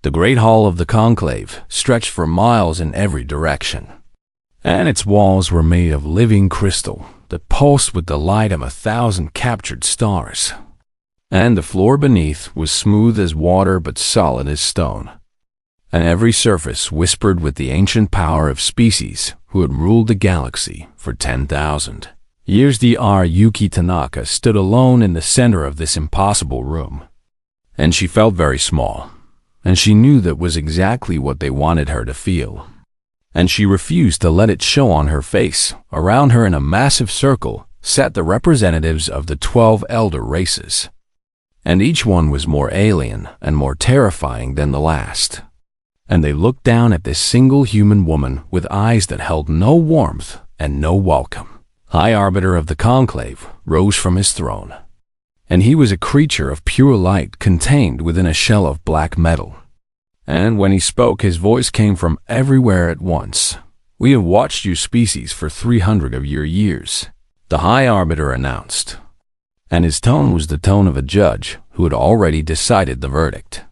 The great hall of the conclave stretched for miles in every direction, and its walls were made of living crystal that pulsed with the light of 1,000 captured stars. And the floor beneath was smooth as water but solid as stone, and every surface whispered with the ancient power of species who had ruled the galaxy for 10,000 years. Yuki Tanaka stood alone in the center of this impossible room, and she felt very small, and she knew that was exactly what they wanted her to feel. And she refused to let it show on her face. Around her in a massive circle sat the representatives of the 12 elder races, and each one was more alien and more terrifying than the last. And they looked down at this single human woman with eyes that held no warmth and no welcome. High Arbiter of the Conclave rose from his throne, and he was a creature of pure light contained within a shell of black metal. And when he spoke, his voice came from everywhere at once. "We have watched you species for 300 of your years," the High Arbiter announced, and his tone was the tone of a judge who had already decided the verdict.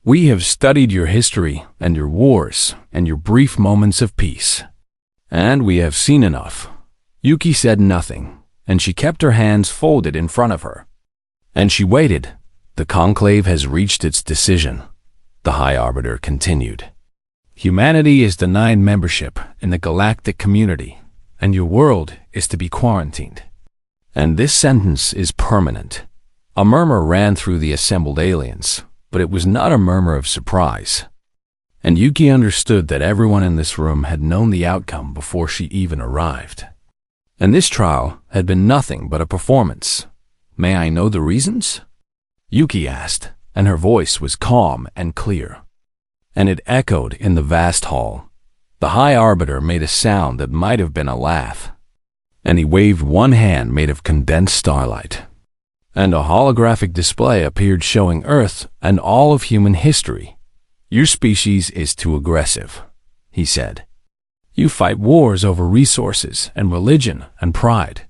"We have studied your history and your wars and your brief moments of peace, and we have seen enough." Yuki said nothing, and she kept her hands folded in front of her. And she waited. "The conclave has reached its decision," the High Arbiter continued. "Humanity is denied membership in the galactic community, and your world is to be quarantined. And this sentence is permanent." A murmur ran through the assembled aliens, but it was not a murmur of surprise. And Yuki understood that everyone in this room had known the outcome before she even arrived. And this trial had been nothing but a performance. "May I know the reasons?" Yuki asked, and her voice was calm and clear, and it echoed in the vast hall. The High Arbiter made a sound that might have been a laugh, and he waved one hand made of condensed starlight, and a holographic display appeared showing Earth and all of human history. "Your species is too aggressive," he said. "You fight wars over resources and religion and pride,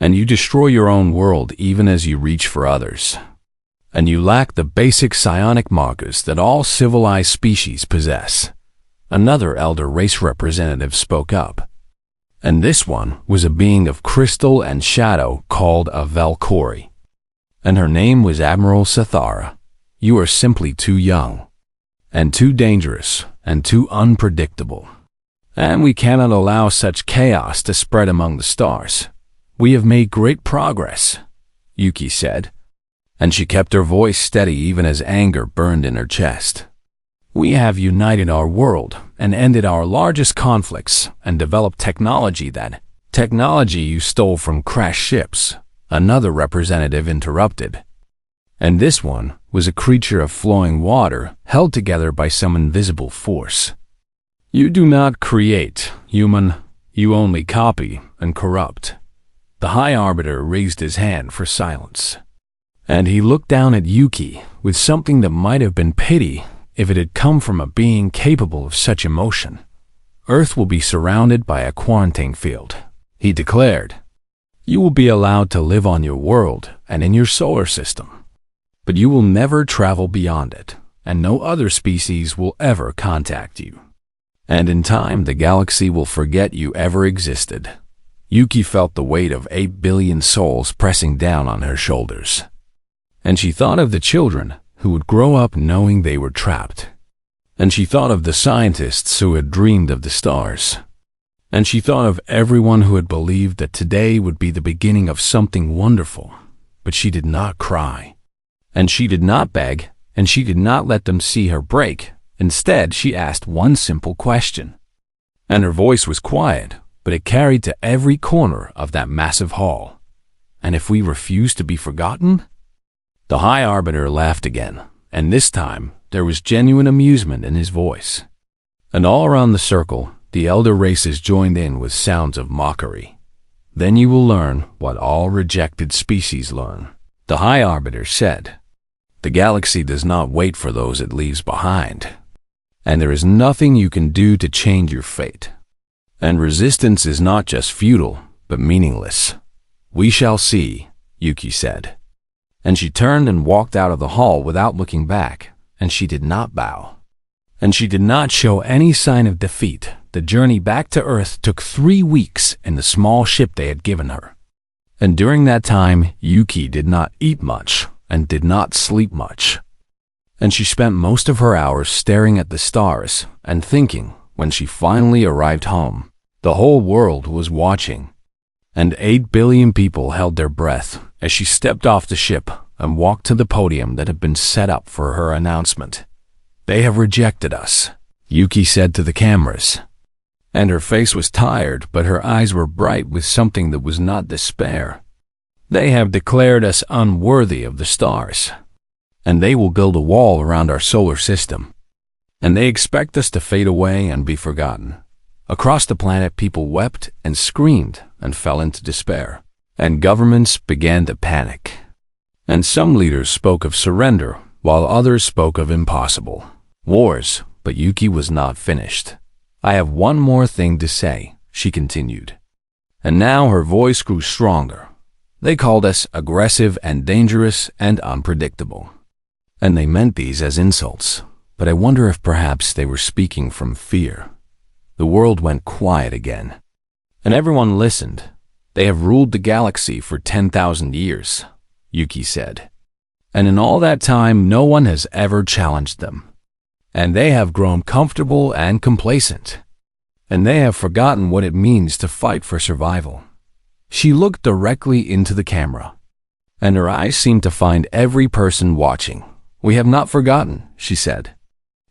and you destroy your own world even as you reach for others. And you lack the basic psionic markers that all civilized species possess." Another elder race representative spoke up, and this one was a being of crystal and shadow called a Valkyrie, and her name was Admiral Sathara. "You are simply too young, and too dangerous, and too unpredictable, and we cannot allow such chaos to spread among the stars." "We have made great progress," Yuki said, and she kept her voice steady even as anger burned in her chest. "We have united our world and ended our largest conflicts and developed technology you stole from crashed ships," another representative interrupted. "And this one was a creature of flowing water held together by some invisible force. You do not create, human, you only copy and corrupt." The High Arbiter raised his hand for silence, and he looked down at Yuki with something that might have been pity if it had come from a being capable of such emotion. "Earth will be surrounded by a quarantine field," he declared. "You will be allowed to live on your world and in your solar system, but you will never travel beyond it, and no other species will ever contact you. And in time, the galaxy will forget you ever existed." Yuki felt the weight of 8 billion souls pressing down on her shoulders, and she thought of the children who would grow up knowing they were trapped, and she thought of the scientists who had dreamed of the stars, and she thought of everyone who had believed that today would be the beginning of something wonderful. But she did not cry, and she did not beg, and she did not let them see her break. Instead, she asked one simple question, and her voice was quiet, but it carried to every corner of that massive hall. "And if we refuse to be forgotten?" The High Arbiter laughed again, and this time there was genuine amusement in his voice. And all around the circle, the elder races joined in with sounds of mockery. "Then you will learn what all rejected species learn," the High Arbiter said. "The galaxy does not wait for those it leaves behind, and there is nothing you can do to change your fate. And resistance is not just futile, but meaningless." "We shall see," Yuki said. And she turned and walked out of the hall without looking back, and she did not bow. And she did not show any sign of defeat. The journey back to Earth took 3 weeks in the small ship they had given her. And during that time, Yuki did not eat much and did not sleep much. And she spent most of her hours staring at the stars and thinking. When she finally arrived home, the whole world was watching. And 8 billion people held their breath as she stepped off the ship and walked to the podium that had been set up for her announcement. "They have rejected us," Yuki said to the cameras. And her face was tired, but her eyes were bright with something that was not despair. "They have declared us unworthy of the stars, and they will build a wall around our solar system. And they expect us to fade away and be forgotten." Across the planet, people wept and screamed and fell into despair. And governments began to panic. And some leaders spoke of surrender, while others spoke of impossible wars. But Yuki was not finished. "I have one more thing to say," she continued. And now her voice grew stronger. "They called us aggressive and dangerous and unpredictable. And they meant these as insults. But I wonder if perhaps they were speaking from fear." The world went quiet again. And everyone listened. "They have ruled the galaxy for 10,000 years, Yuki said. And in all that time, no one has ever challenged them. And they have grown comfortable and complacent. And they have forgotten what it means to fight for survival." She looked directly into the camera, and her eyes seemed to find every person watching. "We have not forgotten," she said.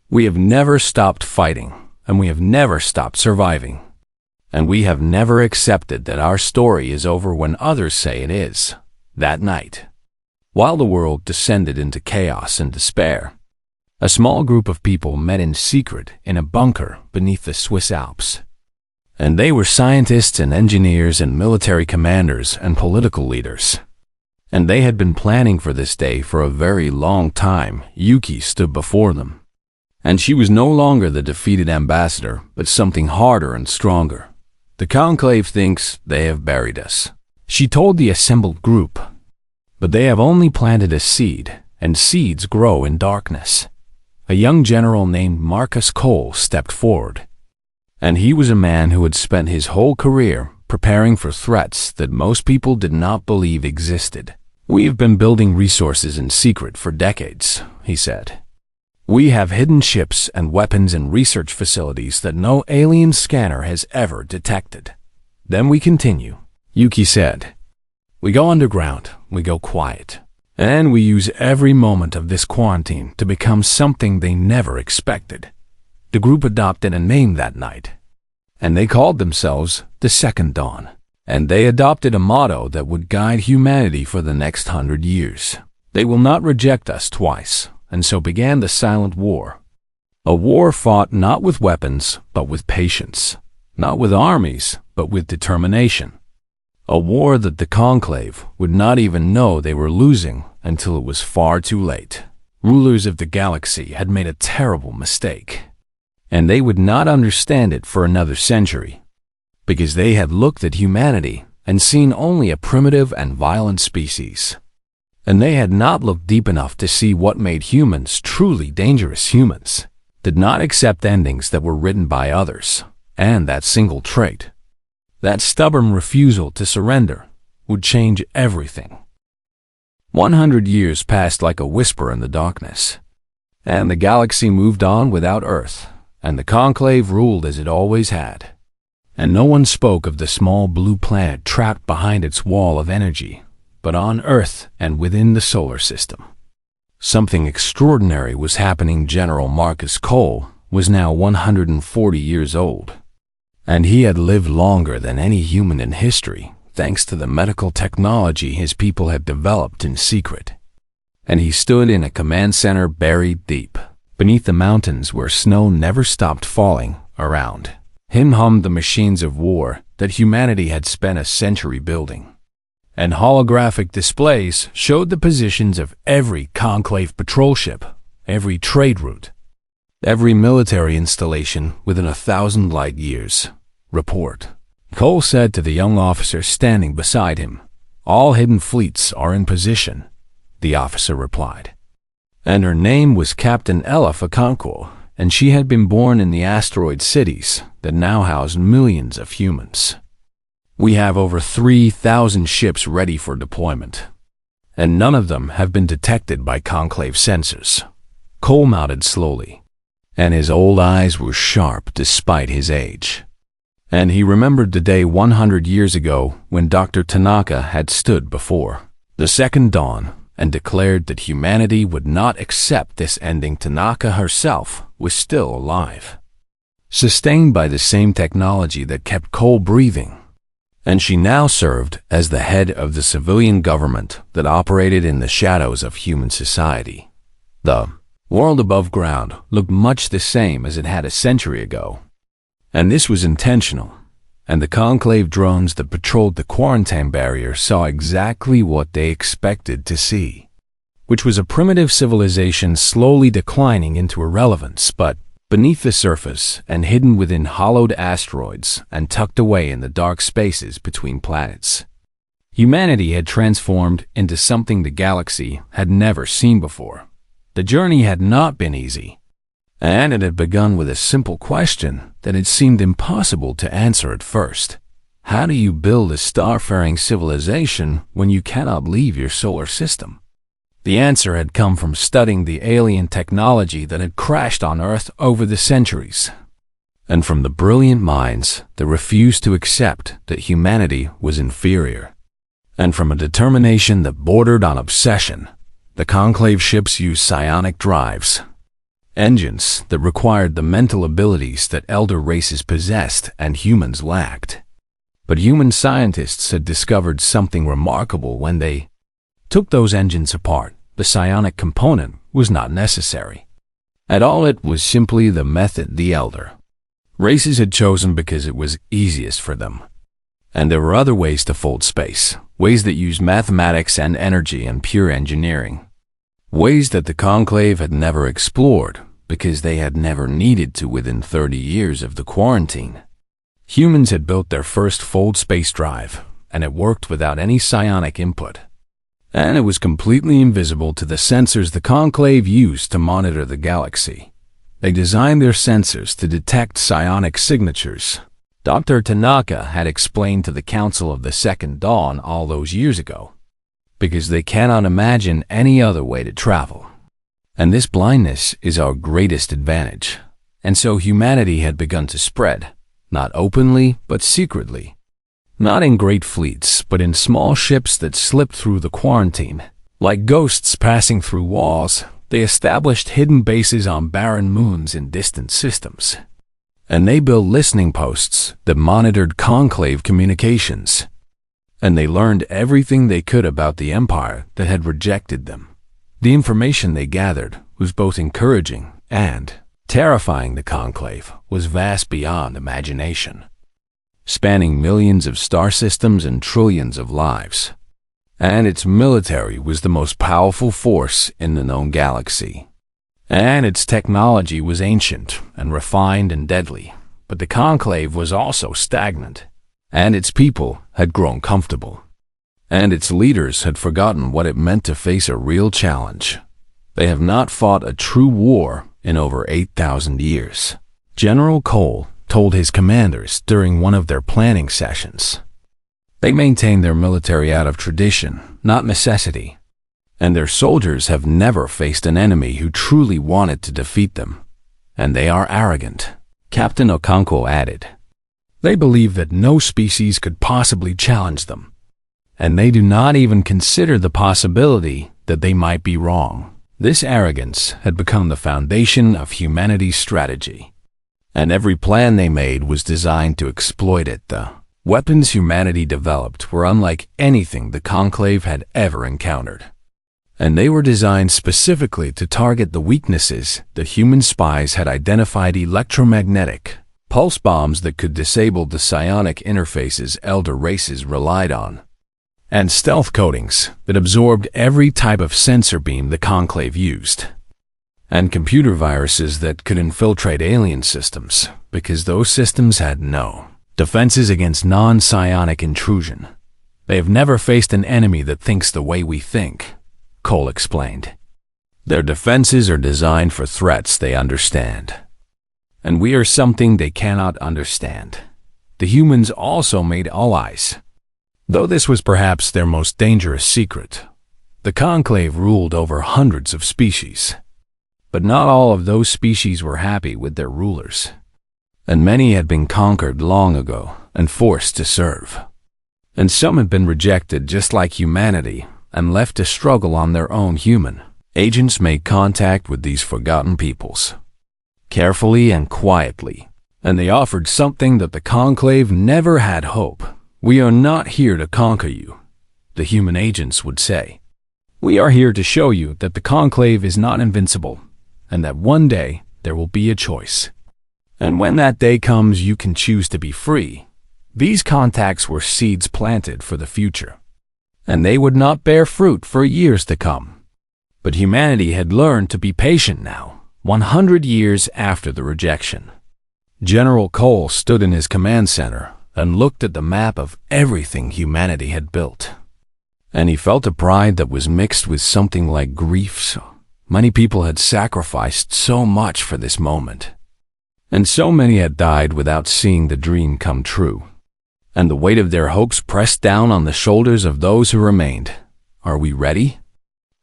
"We have never stopped fighting, and we have never stopped surviving. And we have never accepted that our story is over when others say it is." That night, while the world descended into chaos and despair, a small group of people met in secret in a bunker beneath the Swiss Alps. And they were scientists and engineers and military commanders and political leaders. And they had been planning for this day for a very long time. Yuki stood before them. And she was no longer the defeated ambassador, but something harder and stronger. "The conclave thinks they have buried us," she told the assembled group. "But they have only planted a seed, and seeds grow in darkness." A young general named Marcus Cole stepped forward. And he was a man who had spent his whole career preparing for threats that most people did not believe existed. "We have been building resources in secret for decades," he said. "We have hidden ships and weapons and research facilities that no alien scanner has ever detected." "Then we continue," Yuki said. "We go underground, we go quiet, and we use every moment of this quarantine to become something they never expected." The group adopted a name that night, and they called themselves the Second Dawn. And they adopted a motto that would guide humanity for the next 100 years. "They will not reject us twice." And so began the Silent War. A war fought not with weapons, but with patience. Not with armies, but with determination. A war that the conclave would not even know they were losing until it was far too late. Rulers of the galaxy had made a terrible mistake, and they would not understand it for another century, because they had looked at humanity and seen only a primitive and violent species. And they had not looked deep enough to see what made humans truly dangerous humans, did not accept endings that were written by others, and that single trait, that stubborn refusal to surrender, would change everything. 100 years passed like a whisper in the darkness, and the galaxy moved on without Earth, and the conclave ruled as it always had. And no one spoke of the small blue planet trapped behind its wall of energy, but on Earth and within the solar system. Something extraordinary was happening. General Marcus Cole was now 140 years old, and he had lived longer than any human in history, thanks to the medical technology his people had developed in secret. And he stood in a command center buried deep beneath the mountains where snow never stopped falling. Around him hummed the machines of war that humanity had spent a century building. And holographic displays showed the positions of every conclave patrol ship, every trade route, every military installation within 1,000 light years. "Report," Cole said to the young officer standing beside him. "All hidden fleets are in position," the officer replied. and her name was Captain Ella Faconquo, and she had been born in the asteroid cities that now house millions of humans. We have over 3,000 ships ready for deployment, and none of them have been detected by Conclave sensors. Cole nodded slowly, and his old eyes were sharp despite his age. And he remembered the day 100 years ago when Dr. Tanaka had stood before the Second Dawn and declared that humanity would not accept this ending. Tanaka herself was still alive, sustained by the same technology that kept Cole breathing, and she now served as the head of the civilian government that operated in the shadows of human society. The world above ground looked much the same as it had a century ago, and this was intentional, and the Conclave drones that patrolled the quarantine barrier saw exactly what they expected to see, which was a primitive civilization slowly declining into irrelevance, but beneath the surface and hidden within hollowed asteroids and tucked away in the dark spaces between planets. Humanity had transformed into something the galaxy had never seen before. The journey had not been easy, and it had begun with a simple question that it seemed impossible to answer at first. How do you build a starfaring civilization when you cannot leave your solar system? The answer had come from studying the alien technology that had crashed on Earth over the centuries, and from the brilliant minds that refused to accept that humanity was inferior, and from a determination that bordered on obsession. The Conclave ships used psionic drives, engines that required the mental abilities that elder races possessed and humans lacked. But human scientists had discovered something remarkable when they took those engines apart. The psionic component was not necessary at all. It was simply the method the elder races had chosen because it was easiest for them. And there were other ways to fold space, ways that used mathematics and energy and pure engineering, ways that the Conclave had never explored because they had never needed to within 30 years of the quarantine. Humans had built their first fold space drive, and it worked without any psionic input. And it was completely invisible to the sensors the Conclave used to monitor the galaxy. They designed their sensors to detect psionic signatures. Dr. Tanaka had explained to the Council of the Second Dawn all those years ago, because they cannot imagine any other way to travel. And this blindness is our greatest advantage. And so humanity had begun to spread, not openly, but secretly. Not in great fleets, but in small ships that slipped through the quarantine. Like ghosts passing through walls, they established hidden bases on barren moons in distant systems. And they built listening posts that monitored Conclave communications. And they learned everything they could about the Empire that had rejected them. The information they gathered was both encouraging and terrifying. The Conclave was vast beyond imagination, spanning millions of star systems and trillions of lives. And its military was the most powerful force in the known galaxy. And its technology was ancient and refined and deadly. But the Conclave was also stagnant, and its people had grown comfortable. And its leaders had forgotten what it meant to face a real challenge. They have not fought a true war in over 8,000 years. General Cole told his commanders during one of their planning sessions. They maintain their military out of tradition, not necessity, and their soldiers have never faced an enemy who truly wanted to defeat them, and they are arrogant, Captain Okonkwo added. They believe that no species could possibly challenge them, and they do not even consider the possibility that they might be wrong. This arrogance had become the foundation of humanity's strategy, and every plan they made was designed to exploit it. The weapons humanity developed were unlike anything the Conclave had ever encountered, and they were designed specifically to target the weaknesses that human spies had identified: electromagnetic pulse bombs that could disable the psionic interfaces elder races relied on, and stealth coatings that absorbed every type of sensor beam the Conclave used, and computer viruses that could infiltrate alien systems, because those systems had no defenses against non-psionic intrusion. They have never faced an enemy that thinks the way we think, Cole explained. Their defenses are designed for threats they understand. And we are something they cannot understand. The humans also made allies. Though this was perhaps their most dangerous secret, the Conclave ruled over hundreds of species. But not all of those species were happy with their rulers, and many had been conquered long ago and forced to serve. And some had been rejected just like humanity and left to struggle on their own. Human agents made contact with these forgotten peoples, carefully and quietly, and they offered something that the Conclave never had hope. "We are not here to conquer you," the human agents would say. "We are here to show you that the Conclave is not invincible, and that one day there will be a choice. And when that day comes, you can choose to be free." These contacts were seeds planted for the future, and they would not bear fruit for years to come. But humanity had learned to be patient now, 100 years after the rejection. General Cole stood in his command center and looked at the map of everything humanity had built. And he felt a pride that was mixed with something like grief. So many people had sacrificed so much for this moment, and so many had died without seeing the dream come true. And the weight of their hopes pressed down on the shoulders of those who remained. "Are we ready?"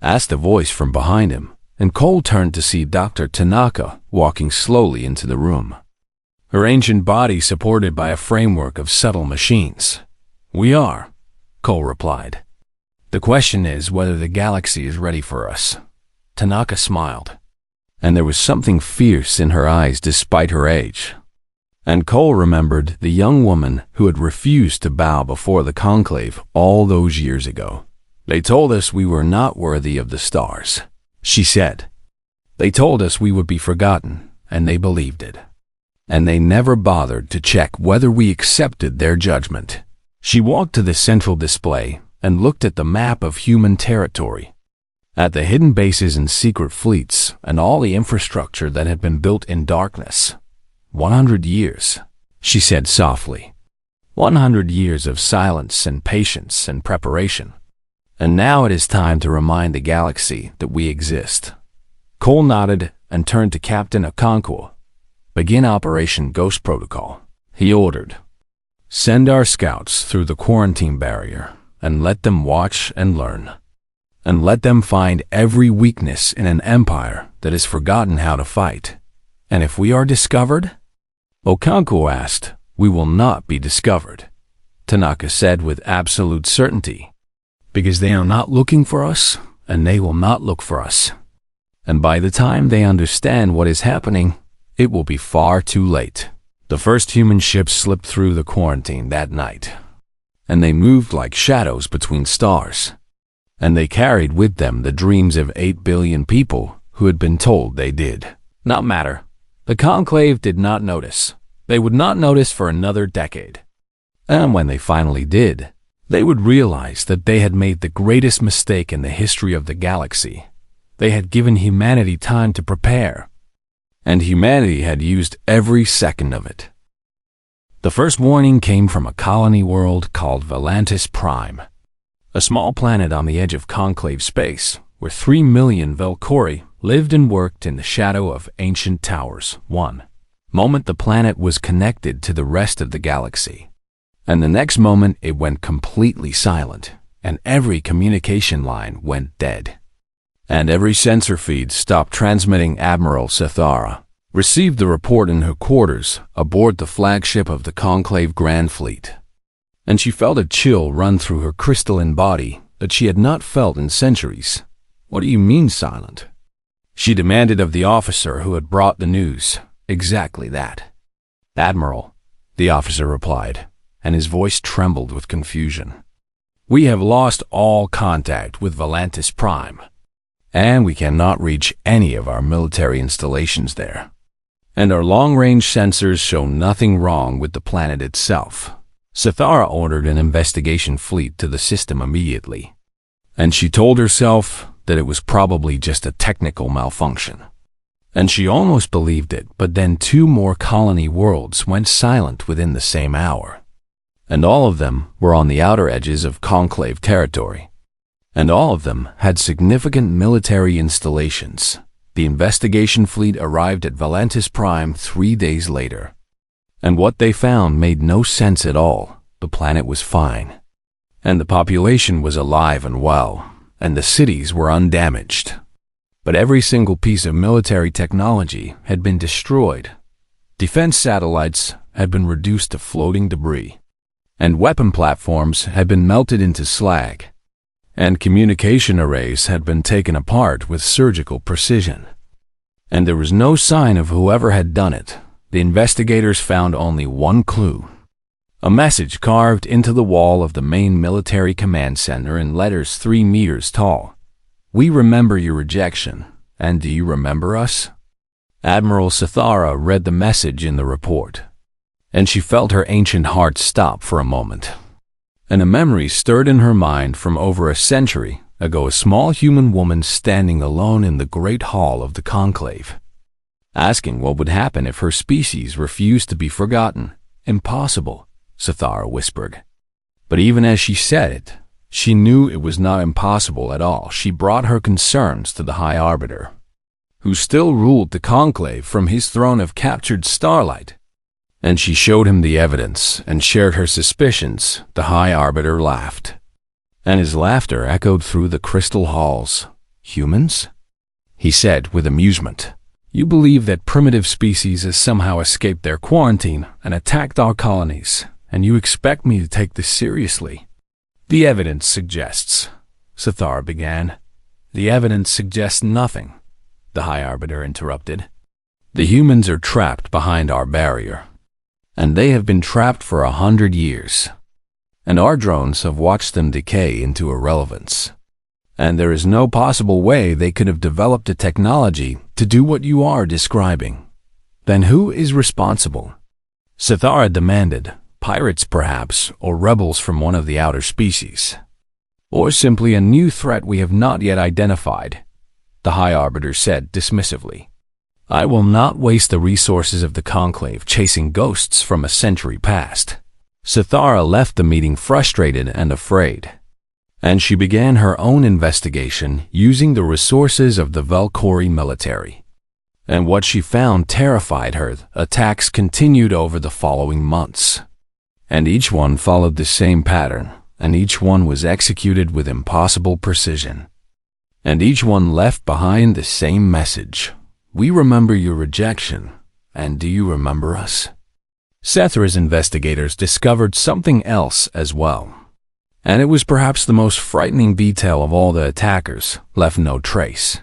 asked a voice from behind him, and Cole turned to see Dr. Tanaka walking slowly into the room, her ancient body supported by a framework of subtle machines. "We are," Cole replied. "The question is whether the galaxy is ready for us." Tanaka smiled, and there was something fierce in her eyes despite her age. And Cole remembered the young woman who had refused to bow before the Conclave all those years ago. "They told us we were not worthy of the stars," she said. "They told us we would be forgotten, and they believed it. And they never bothered to check whether we accepted their judgment." She walked to the central display and looked at the map of human territory, at the hidden bases and secret fleets and all the infrastructure that had been built in darkness. 100 years, she said softly. 100 years of silence and patience and preparation. And now it is time to remind the galaxy that we exist. Cole nodded and turned to Captain Okonkwo. "Begin Operation Ghost Protocol," he ordered. "Send our scouts through the quarantine barrier and let them watch and learn. And let them find every weakness in an empire that has forgotten how to fight. And if we are discovered?" Okonkwo asked. "We will not be discovered," Tanaka said with absolute certainty. "Because they are not looking for us, and they will not look for us. And by the time they understand what is happening, it will be far too late." The first human ships slipped through the quarantine that night, and they moved like shadows between stars. And they carried with them the dreams of 8 billion people who had been told they did not matter. The Conclave did not notice. They would not notice for another decade. And when they finally did, they would realize that they had made the greatest mistake in the history of the galaxy. They had given humanity time to prepare, and humanity had used every second of it. The first warning came from a colony world called Valantis Prime, a small planet on the edge of conclave space, where 3 million Velcori lived and worked in the shadow of ancient towers. One moment the planet was connected to the rest of the galaxy, and the next moment it went completely silent, and every communication line went dead. And every sensor feed stopped transmitting. Admiral Sethara received the report in her quarters aboard the flagship of the Conclave Grand Fleet, and she felt a chill run through her crystalline body that she had not felt in centuries. "What do you mean silent?" she demanded of the officer who had brought the news. "Exactly that, Admiral," the officer replied, and his voice trembled with confusion. "We have lost all contact with Valantis Prime, and we cannot reach any of our military installations there. And our long-range sensors show nothing wrong with the planet itself." Sethara ordered an investigation fleet to the system immediately, and she told herself that it was probably just a technical malfunction. And she almost believed it, but then 2 more colony worlds went silent within the same hour, and all of them were on the outer edges of conclave territory. and all of them had significant military installations. The investigation fleet arrived at Valentis Prime 3 days later. And what they found made no sense at all. The planet was fine, and the population was alive and well, and the cities were undamaged. But every single piece of military technology had been destroyed. Defense satellites had been reduced to floating debris, and weapon platforms had been melted into slag, and communication arrays had been taken apart with surgical precision. And there was no sign of whoever had done it. The investigators found only one clue: a message carved into the wall of the main military command center in letters 3 meters tall. "We remember your rejection, and do you remember us?" Admiral Sithara read the message in the report, and she felt her ancient heart stop for a moment. And a memory stirred in her mind from over a century ago, a small human woman standing alone in the great hall of the conclave, asking what would happen if her species refused to be forgotten. "Impossible," Sithara whispered. But even as she said it, she knew it was not impossible at all. She brought her concerns to the High Arbiter, who still ruled the conclave from his throne of captured starlight. And she showed him the evidence and shared her suspicions. The High Arbiter laughed, and his laughter echoed through the crystal halls. "Humans?" he said with amusement. "You believe that primitive species has somehow escaped their quarantine and attacked our colonies, and you expect me to take this seriously?" "The evidence suggests," Sithara began. "The evidence suggests nothing," the High Arbiter interrupted. "The humans are trapped behind our barrier, and they have been trapped for 100 years. And our drones have watched them decay into irrelevance. And there is no possible way they could have developed a technology to do what you are describing. Then who is responsible?" Sithara demanded. "Pirates, perhaps, or rebels from one of the outer species. Or simply a new threat we have not yet identified," the High Arbiter said dismissively. "I will not waste the resources of the conclave chasing ghosts from a century past." Sithara left the meeting frustrated and afraid, and she began her own investigation using the resources of the Velkori military. And what she found terrified her. Attacks continued over the following months, and each one followed the same pattern, and each one was executed with impossible precision. And each one left behind the same message: "We remember your rejection, and do you remember us?" Sethra's investigators discovered something else as well, and it was perhaps the most frightening detail of all. The attackers left no trace,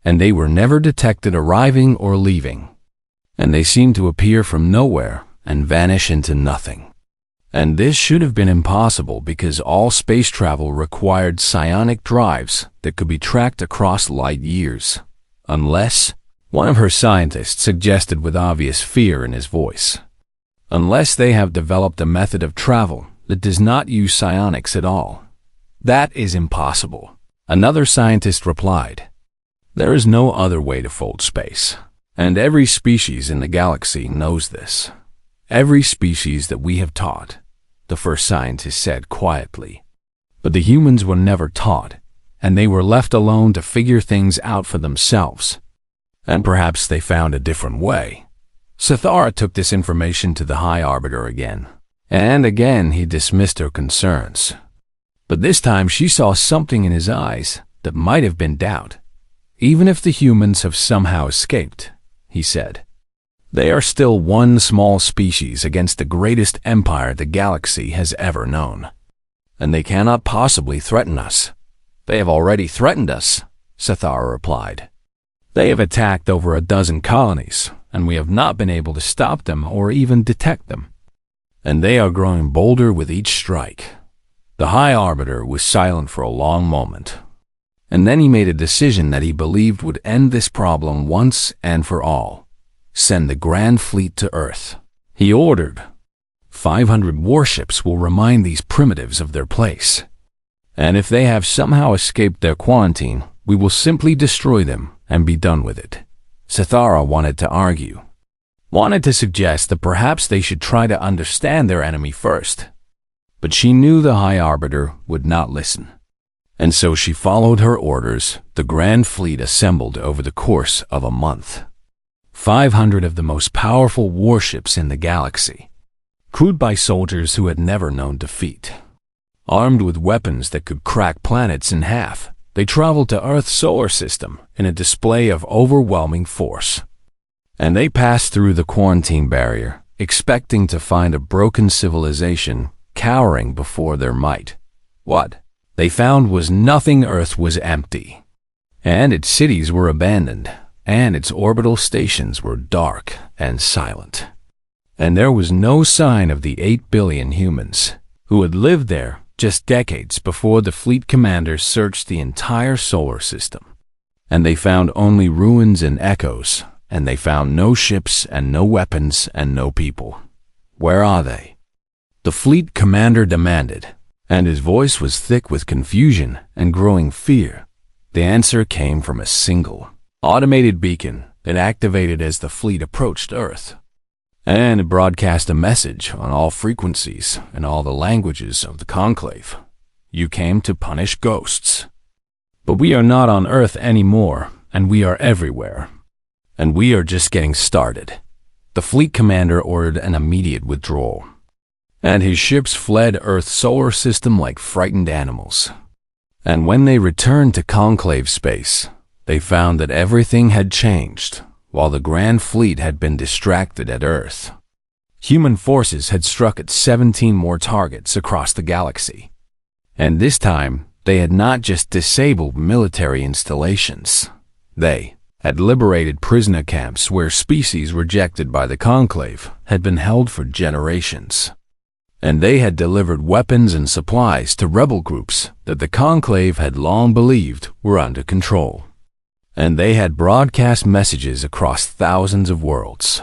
and they were never detected arriving or leaving, and they seemed to appear from nowhere and vanish into nothing. And this should have been impossible because all space travel required psionic drives that could be tracked across light years, unless, one of her scientists suggested with obvious fear in his voice, unless they have developed a method of travel that does not use psionics at all. "That is impossible," another scientist replied. "There is no other way to fold space, and every species in the galaxy knows this. Every species that we have taught," the first scientist said quietly. "But the humans were never taught, and they were left alone to figure things out for themselves. And perhaps they found a different way." Sithara took this information to the High Arbiter again, and again he dismissed her concerns. But this time she saw something in his eyes that might have been doubt. "Even if the humans have somehow escaped," he said, "they are still one small species against the greatest empire the galaxy has ever known. And they cannot possibly threaten us." "They have already threatened us," Sithara replied. "They have attacked over a dozen colonies, and we have not been able to stop them or even detect them. And they are growing bolder with each strike." The High Arbiter was silent for a long moment, and then he made a decision that he believed would end this problem once and for all. "Send the Grand Fleet to Earth," he ordered. 500 warships will remind these primitives of their place. And if they have somehow escaped their quarantine, we will simply destroy them and be done with it." Sithara wanted to argue, wanted to suggest that perhaps they should try to understand their enemy first. But she knew the High Arbiter would not listen. And so she followed her orders. The Grand Fleet assembled over the course of a month. 500 of the most powerful warships in the galaxy, crewed by soldiers who had never known defeat. Armed with weapons that could crack planets in half, they traveled to Earth's solar system in a display of overwhelming force. And they passed through the quarantine barrier, expecting to find a broken civilization cowering before their might. What they found was nothing. Earth was empty, and its cities were abandoned, and its orbital stations were dark and silent. And there was no sign of the 8 billion humans who had lived there just decades before the fleet commanders searched the entire solar system. And they found only ruins and echoes, and they found no ships and no weapons and no people. Where are they? The fleet commander demanded, and his voice was thick with confusion and growing fear. The answer came from a single, automated beacon that activated as the fleet approached Earth. And it broadcast a message on all frequencies and all the languages of the Conclave. You came to punish ghosts. But we are not on Earth anymore, and we are everywhere. And we are just getting started. The fleet commander ordered an immediate withdrawal, and his ships fled Earth's solar system like frightened animals. And when they returned to Conclave space, they found that everything had changed, while the Grand Fleet had been distracted at Earth. Human forces had struck at 17 more targets across the galaxy. And this time, they had not just disabled military installations. They had liberated prisoner camps where species rejected by the Conclave had been held for generations. And they had delivered weapons and supplies to rebel groups that the Conclave had long believed were under control. And they had broadcast messages across thousands of worlds.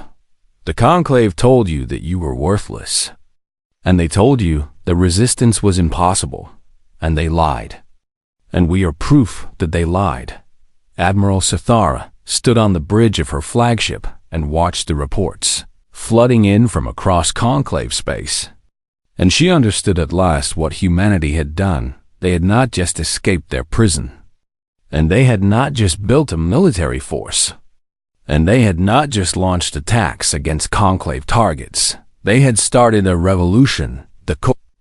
The Conclave told you that you were worthless. And they told you that resistance was impossible. And they lied. And we are proof that they lied. Admiral Sathara stood on the bridge of her flagship and watched the reports flooding in from across Conclave space. And she understood at last what humanity had done. They had not just escaped their prison. And they had not just built a military force. And they had not just launched attacks against Conclave targets. They had started a revolution. The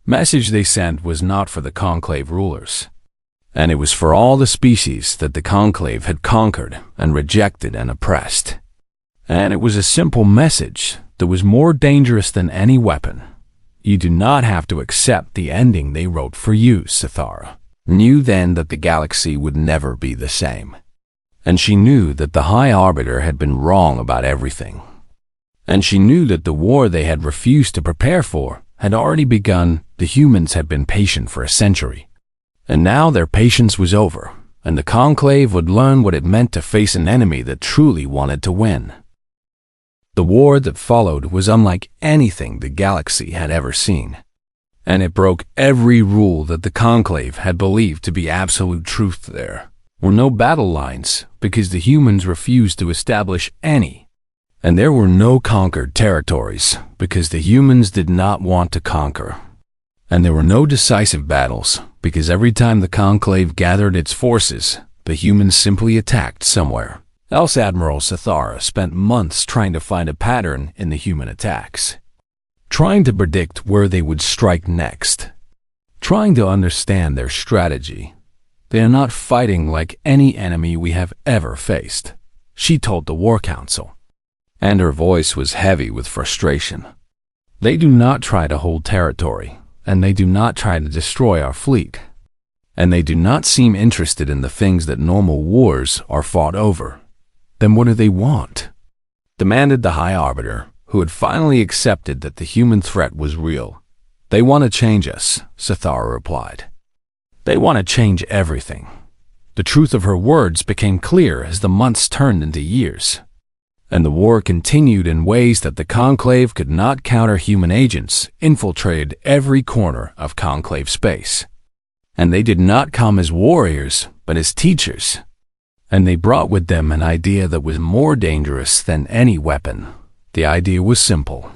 message they sent was not for the Conclave rulers. And it was for all the species that the Conclave had conquered and rejected and oppressed. And it was a simple message that was more dangerous than any weapon. You do not have to accept the ending they wrote for you, Sathara knew then that the galaxy would never be the same. And she knew that the High Arbiter had been wrong about everything. And she knew that the war they had refused to prepare for had already begun. The humans had been patient for a century. And now their patience was over, and the Conclave would learn what it meant to face an enemy that truly wanted to win. The war that followed was unlike anything the galaxy had ever seen. And it broke every rule that the Conclave had believed to be absolute truth. There were no battle lines because the humans refused to establish any. And there were no conquered territories because the humans did not want to conquer. And there were no decisive battles because every time the Conclave gathered its forces, the humans simply attacked somewhere else. Admiral Sathara spent months trying to find a pattern in the human attacks, trying to predict where they would strike next, trying to understand their strategy. They are not fighting like any enemy we have ever faced, she told the War Council, and her voice was heavy with frustration. They do not try to hold territory, and they do not try to destroy our fleet, and they do not seem interested in the things that normal wars are fought over. Then what do they want? Demanded the High Arbiter, who had finally accepted that the human threat was real. They want to change us, Sathara replied. They want to change everything. The truth of her words became clear as the months turned into years. And the war continued in ways that the Conclave could not counter. Human agents infiltrated every corner of Conclave space. And they did not come as warriors, but as teachers. And they brought with them an idea that was more dangerous than any weapon. The idea was simple.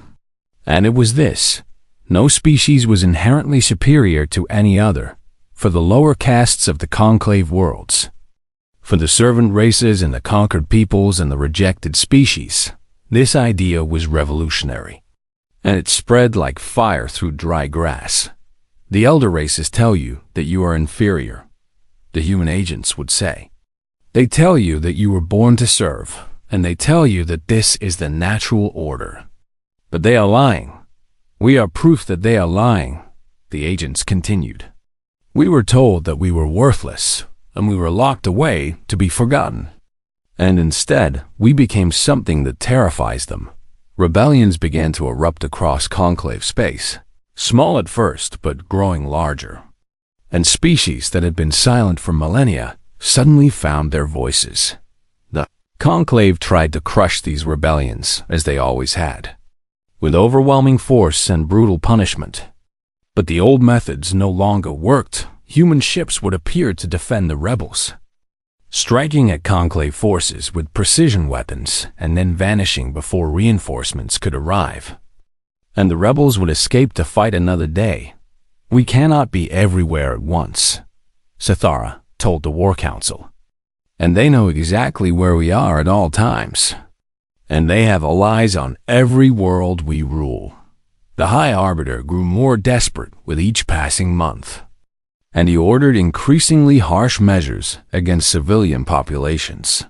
And it was this: no species was inherently superior to any other. for the lower castes of the conclave worlds, for the servant races and the conquered peoples and the rejected species. This idea was revolutionary, and it spread like fire through dry grass. The elder races tell you that you are inferior, the human agents would say. They tell you that you were born to serve, and they tell you that this is the natural order. But they are lying. We are proof that they are lying, the agents continued. We were told that we were worthless, and we were locked away to be forgotten. And instead, we became something that terrifies them. Rebellions began to erupt across conclave space, small at first, but growing larger. And species that had been silent for millennia suddenly found their voices. The conclave tried to crush these rebellions, as they always had, with overwhelming force and brutal punishment. But the old methods no longer worked. Human ships would appear to defend the rebels, striking at conclave forces with precision weapons and then vanishing before reinforcements could arrive. And the rebels would escape to fight another day. We cannot be everywhere at once, Sathara told the War Council. And they know exactly where we are at all times. And they have allies on every world we rule. The High Arbiter grew more desperate with each passing month, and he ordered increasingly harsh measures against civilian populations.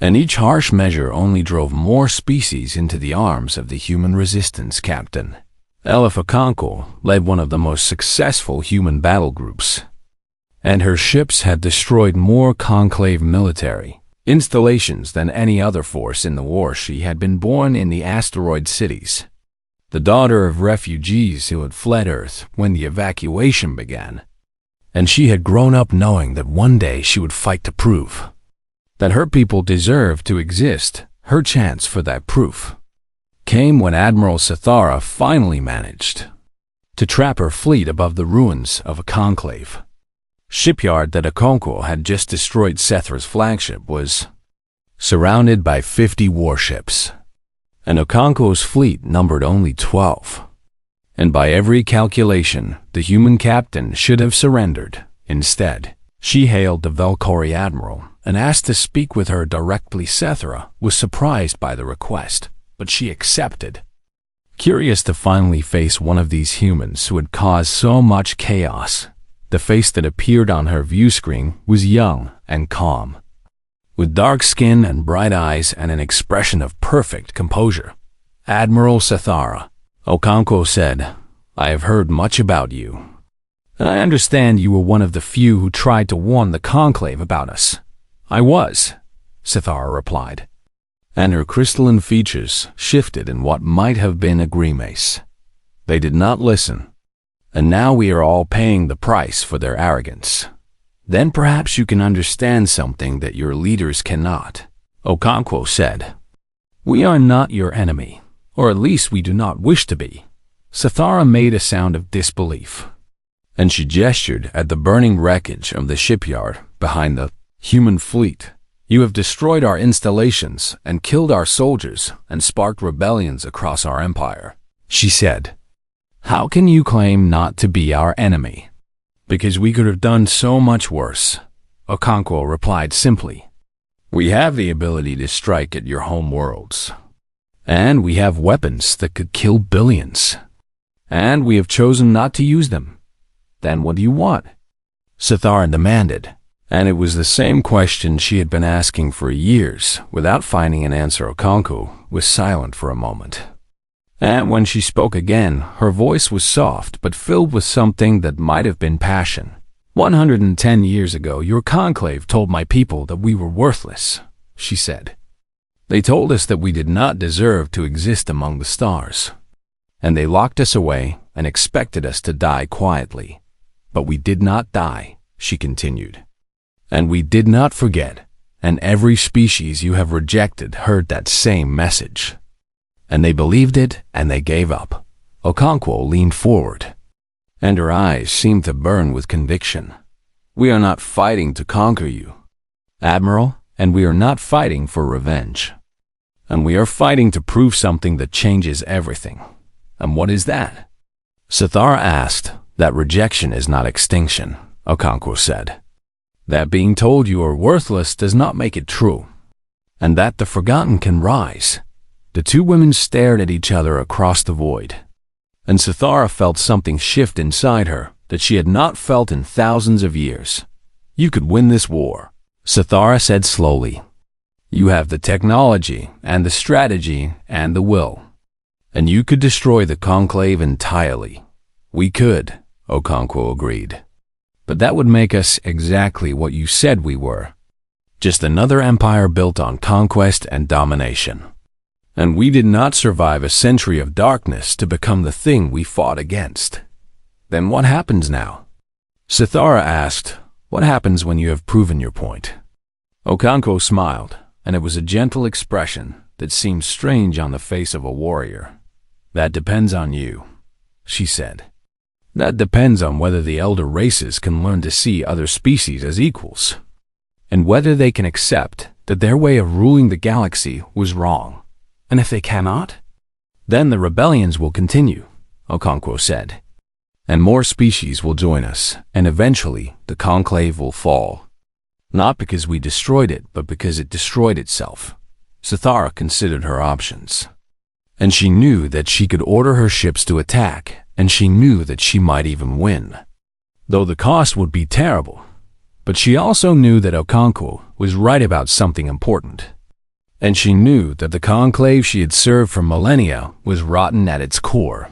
And each harsh measure only drove more species into the arms of the human resistance captain. Elefakonko led one of the most successful human battle groups, and her ships had destroyed more conclave military installations than any other force in the war. She had been born in the asteroid cities, the daughter of refugees who had fled Earth when the evacuation began, and she had grown up knowing that one day she would fight to prove that her people deserved to exist. Her chance for that proof came when Admiral Sathara finally managed to trap her fleet above the ruins of a conclave shipyard that Okonkwo had just destroyed. Sethra's flagship was surrounded by 50 warships, and Okonkwo's fleet numbered only 12. And by every calculation, the human captain should have surrendered. Instead, she hailed the Velkori admiral and asked to speak with her directly. Sethra was surprised by the request, but she accepted, curious to finally face one of these humans who had caused so much chaos. The face that appeared on her view screen was young and calm, with dark skin and bright eyes and an expression of perfect composure. Admiral Sathara, Okonkwo said, I have heard much about you, and I understand you were one of the few who tried to warn the conclave about us. I was, Sathara replied, and her crystalline features shifted in what might have been a grimace. They did not listen, and now we are all paying the price for their arrogance. Then perhaps you can understand something that your leaders cannot, Okonkwo said. We are not your enemy, or at least we do not wish to be. Sathara made a sound of disbelief, and she gestured at the burning wreckage of the shipyard behind the human fleet. You have destroyed our installations and killed our soldiers and sparked rebellions across our empire, she said. How can you claim not to be our enemy? Because we could have done so much worse, Okonkwo replied simply. We have the ability to strike at your home worlds, and we have weapons that could kill billions, and we have chosen not to use them. Then what do you want? Sathara demanded, and it was the same question she had been asking for years. Without finding an answer, Okonkwo was silent for a moment. And when she spoke again, her voice was soft but filled with something that might have been passion. 110 years ago, your conclave told my people that we were worthless, she said. They told us that we did not deserve to exist among the stars, and they locked us away and expected us to die quietly. But we did not die, she continued. And we did not forget, and every species you have rejected heard that same message. And they believed it, and they gave up. Okonkwo leaned forward, and her eyes seemed to burn with conviction. We are not fighting to conquer you, Admiral, and we are not fighting for revenge. And we are fighting to prove something that changes everything. And what is that? Sathara asked. That rejection is not extinction, Okonkwo said. That being told you are worthless does not make it true, and that the forgotten can rise. The two women stared at each other across the void, and Sithara felt something shift inside her that she had not felt in thousands of years. You could win this war, Sithara said slowly. You have the technology and the strategy and the will, and you could destroy the Conclave entirely. We could, Okonkwo agreed. But that would make us exactly what you said we were. Just another empire built on conquest and domination. And we did not survive a century of darkness to become the thing we fought against. Then what happens now? Sithara asked, what happens when you have proven your point? Okonkwo smiled, and it was a gentle expression that seemed strange on the face of a warrior. That depends on you, she said. That depends on whether the elder races can learn to see other species as equals, and whether they can accept that their way of ruling the galaxy was wrong. And if they cannot, then the rebellions will continue, Okonkwo said. And more species will join us, and eventually the Conclave will fall. Not because we destroyed it, but because it destroyed itself. Sithara considered her options. And she knew that she could order her ships to attack, and she knew that she might even win, though the cost would be terrible. But she also knew that Okonkwo was right about something important. And she knew that the conclave she had served for millennia was rotten at its core.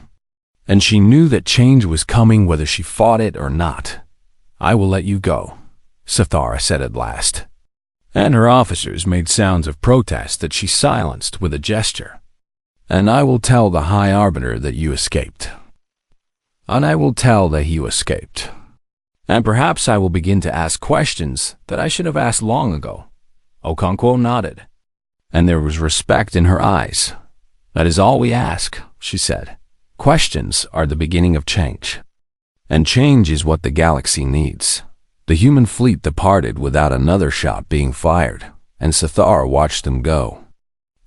And she knew that change was coming whether she fought it or not. I will let you go, Sithara said at last. And her officers made sounds of protest that she silenced with a gesture. And I will tell the High Arbiter that you escaped. And I will tell that you escaped. And perhaps I will begin to ask questions that I should have asked long ago. Okonkwo nodded, and there was respect in her eyes. That is all we ask, she said. Questions are the beginning of change. And change is what the galaxy needs. The human fleet departed without another shot being fired, and Sithara watched them go.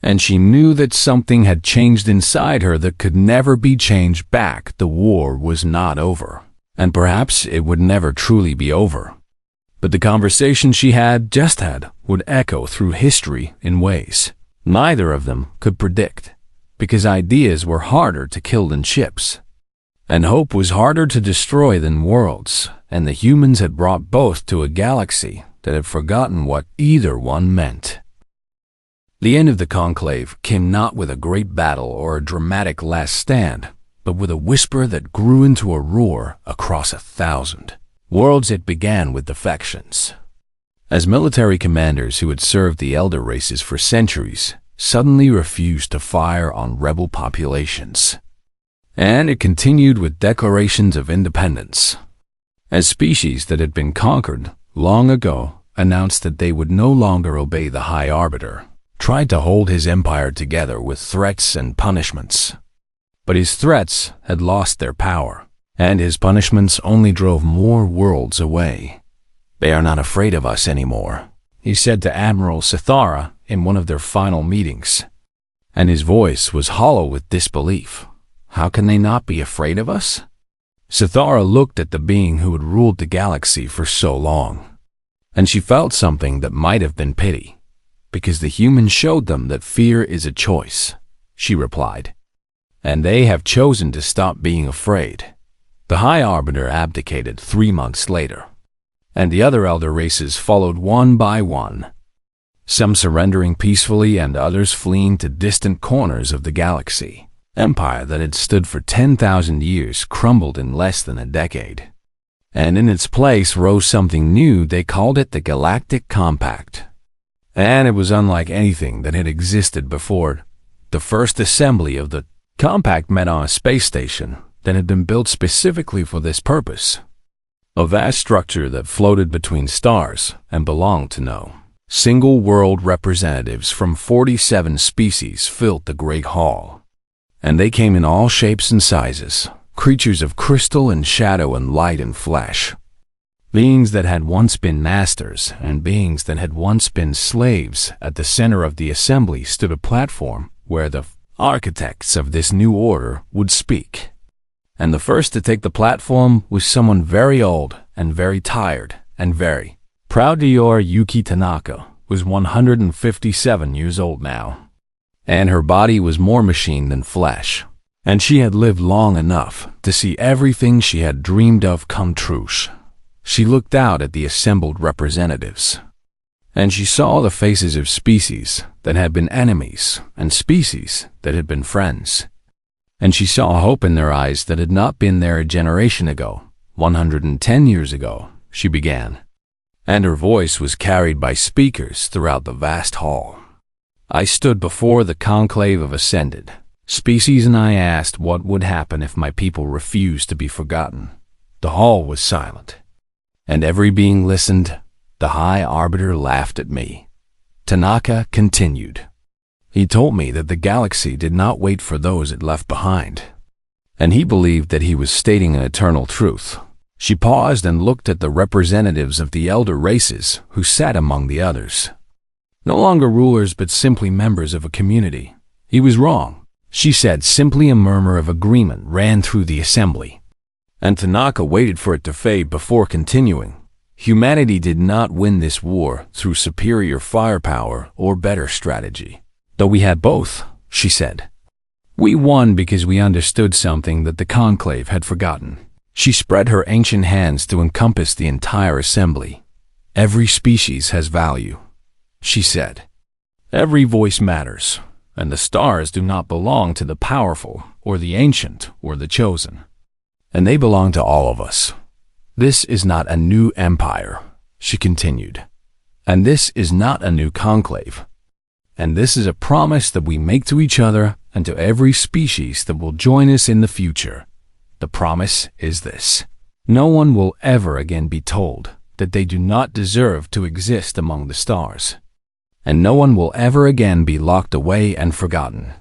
And she knew that something had changed inside her that could never be changed back. The war was not over, and perhaps it would never truly be over. But the conversation she had just had would echo through history in ways neither of them could predict, because ideas were harder to kill than ships, and hope was harder to destroy than worlds, and the humans had brought both to a galaxy that had forgotten what either one meant. The end of the conclave came not with a great battle or a dramatic last stand, but with a whisper that grew into a roar across 1,000 worlds. It began with defections. As military commanders who had served the elder races for centuries suddenly refused to fire on rebel populations. And it continued with declarations of independence. As species that had been conquered long ago announced that they would no longer obey the High Arbiter, tried to hold his empire together with threats and punishments. But his threats had lost their power, and his punishments only drove more worlds away. They are not afraid of us anymore, he said to Admiral Sithara in one of their final meetings, and his voice was hollow with disbelief. How can they not be afraid of us? Sithara looked at the being who had ruled the galaxy for so long, and she felt something that might have been pity. Because the humans showed them that fear is a choice, she replied. And they have chosen to stop being afraid. The High Arbiter abdicated 3 months later, and the other elder races followed one by one, some surrendering peacefully and others fleeing to distant corners of the galaxy. Empire that had stood for 10,000 years crumbled in less than a decade. And in its place rose something new. They called it the Galactic Compact. And it was unlike anything that had existed before. The first assembly of the Compact met on a space station that had been built specifically for this purpose. A vast structure that floated between stars and belonged to no single world. Representatives from 47 species filled the Great Hall. And they came in all shapes and sizes, creatures of crystal and shadow and light and flesh. Beings that had once been masters and beings that had once been slaves. At the center of the assembly stood a platform where the architects of this new order would speak. And the first to take the platform was someone very old and very tired and very proud. Dior Yuki Tanaka was 157 years old now, and her body was more machine than flesh, and she had lived long enough to see everything she had dreamed of come true. She looked out at the assembled representatives, and she saw the faces of species that had been enemies and species that had been friends. And she saw hope in their eyes that had not been there a generation ago. 110 years ago, she began, and her voice was carried by speakers throughout the vast hall. I stood before the conclave of ascended species, and I asked what would happen if my people refused to be forgotten. The hall was silent, and every being listened. The High Arbiter laughed at me. Tanaka continued. He told me that the galaxy did not wait for those it left behind, and he believed that he was stating an eternal truth. She paused and looked at the representatives of the elder races who sat among the others. No longer rulers, but simply members of a community. He was wrong, she said. Simply a murmur of agreement ran through the assembly, and Tanaka waited for it to fade before continuing. Humanity did not win this war through superior firepower or better strategy, though we had both, she said. We won because we understood something that the conclave had forgotten. She spread her ancient hands to encompass the entire assembly. Every species has value, she said. Every voice matters, and the stars do not belong to the powerful or the ancient or the chosen, and they belong to all of us. This is not a new empire, she continued, and this is not a new conclave, and this is a promise that we make to each other and to every species that will join us in the future. The promise is this: no one will ever again be told that they do not deserve to exist among the stars, and no one will ever again be locked away and forgotten,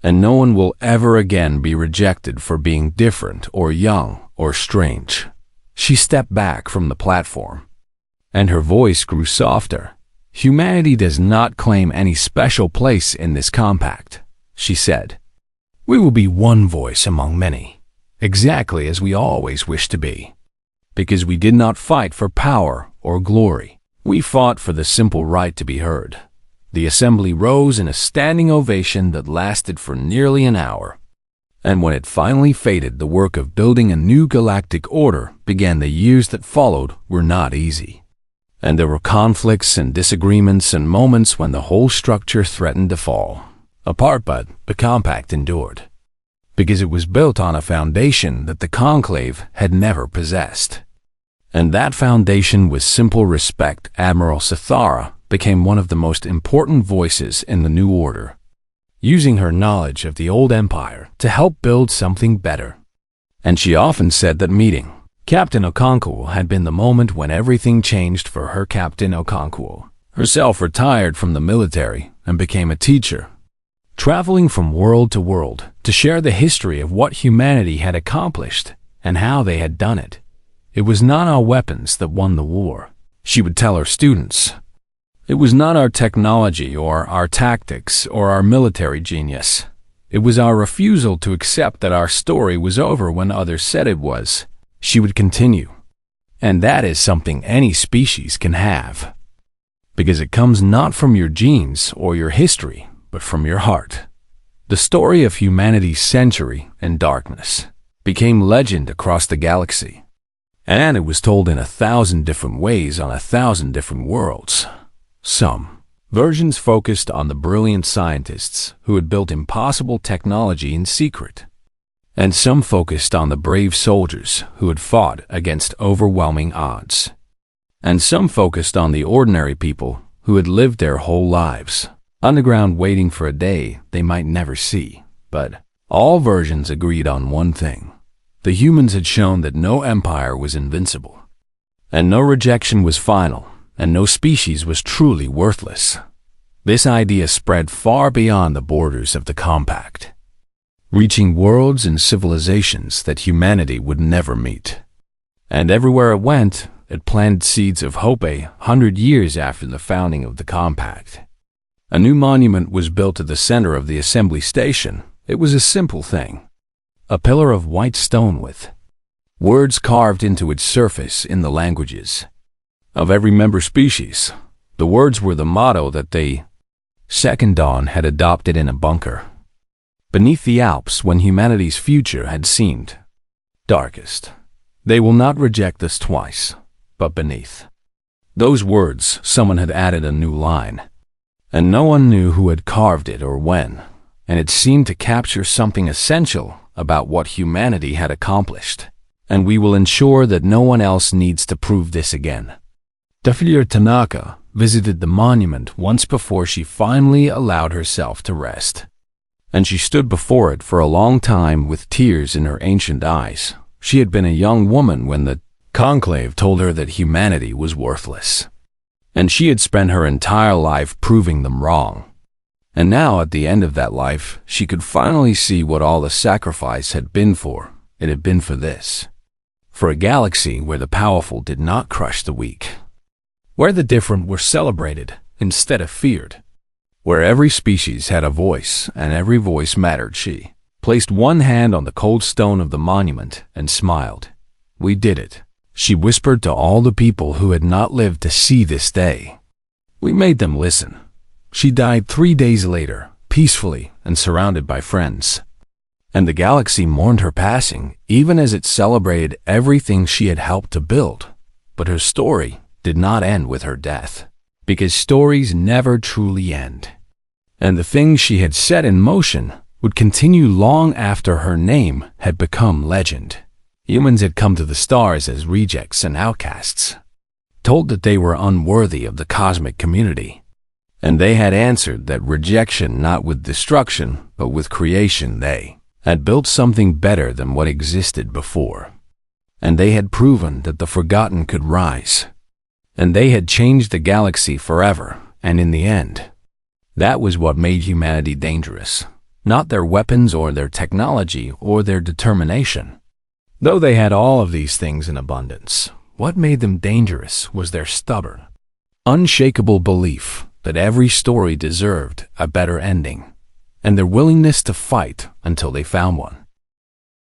and no one will ever again be rejected for being different or young or strange. She stepped back from the platform, and her voice grew softer. Humanity does not claim any special place in this compact, she said. We will be one voice among many, exactly as we always wished to be, because we did not fight for power or glory. We fought for the simple right to be heard. The assembly rose in a standing ovation that lasted for nearly an hour. And when it finally faded, the work of building a new galactic order began. The years that followed were not easy, and there were conflicts and disagreements and moments when the whole structure threatened to fall apart, but the compact endured, because it was built on a foundation that the conclave had never possessed. And that foundation was simple respect. Admiral Sathara became one of the most important voices in the new order, using her knowledge of the old empire to help build something better. And she often said that meeting Captain Okonkwo had been the moment when everything changed for her. Captain Okonkwo herself retired from the military and became a teacher, traveling from world to world to share the history of what humanity had accomplished and how they had done it. It was not our weapons that won the war, she would tell her students. It was not our technology or our tactics or our military genius. It was our refusal to accept that our story was over when others said it was, she would continue. And that is something any species can have, because it comes not from your genes or your history, but from your heart. The story of humanity's century in darkness became legend across the galaxy, and it was told in 1,000 different ways on 1,000 different worlds. Some versions focused on the brilliant scientists who had built impossible technology in secret, and some focused on the brave soldiers who had fought against overwhelming odds, and some focused on the ordinary people who had lived their whole lives underground, waiting for a day they might never see. But all versions agreed on one thing: the humans had shown that no empire was invincible, and no rejection was final, and no species was truly worthless. This idea spread far beyond the borders of the compact, reaching worlds and civilizations that humanity would never meet. And everywhere it went, it planted seeds of hope. 100 years after the founding of the compact, a new monument was built at the center of the assembly station. It was a simple thing: a pillar of white stone with words carved into its surface in the languages of every member species. The words were the motto that they, Second Dawn, had adopted in a bunker beneath the Alps when humanity's future had seemed darkest. They will not reject us twice, but beneath those words someone had added a new line, and no one knew who had carved it or when, and it seemed to capture something essential about what humanity had accomplished. And we will ensure that no one else needs to prove this again. Dafir Tanaka visited the monument once before she finally allowed herself to rest, and she stood before it for a long time with tears in her ancient eyes. She had been a young woman when the conclave told her that humanity was worthless, and she had spent her entire life proving them wrong. And now, at the end of that life, she could finally see what all the sacrifice had been for. It had been for this. For a galaxy where the powerful did not crush the weak, where the different were celebrated instead of feared, where every species had a voice and every voice mattered. She placed one hand on the cold stone of the monument and smiled. We did it, she whispered to all the people who had not lived to see this day. We made them listen. She died 3 days later, peacefully and surrounded by friends. And the galaxy mourned her passing, even as it celebrated everything she had helped to build. But her story did not end with her death, because stories never truly end. And the things she had set in motion would continue long after her name had become legend. Humans had come to the stars as rejects and outcasts, told that they were unworthy of the cosmic community. And they had answered that rejection not with destruction, but with creation. They had built something better than what existed before. And they had proven that the forgotten could rise. And they had changed the galaxy forever, and in the end, that was what made humanity dangerous. Not their weapons or their technology or their determination. Though they had all of these things in abundance, what made them dangerous was their stubborn, unshakable belief that every story deserved a better ending, and their willingness to fight until they found one.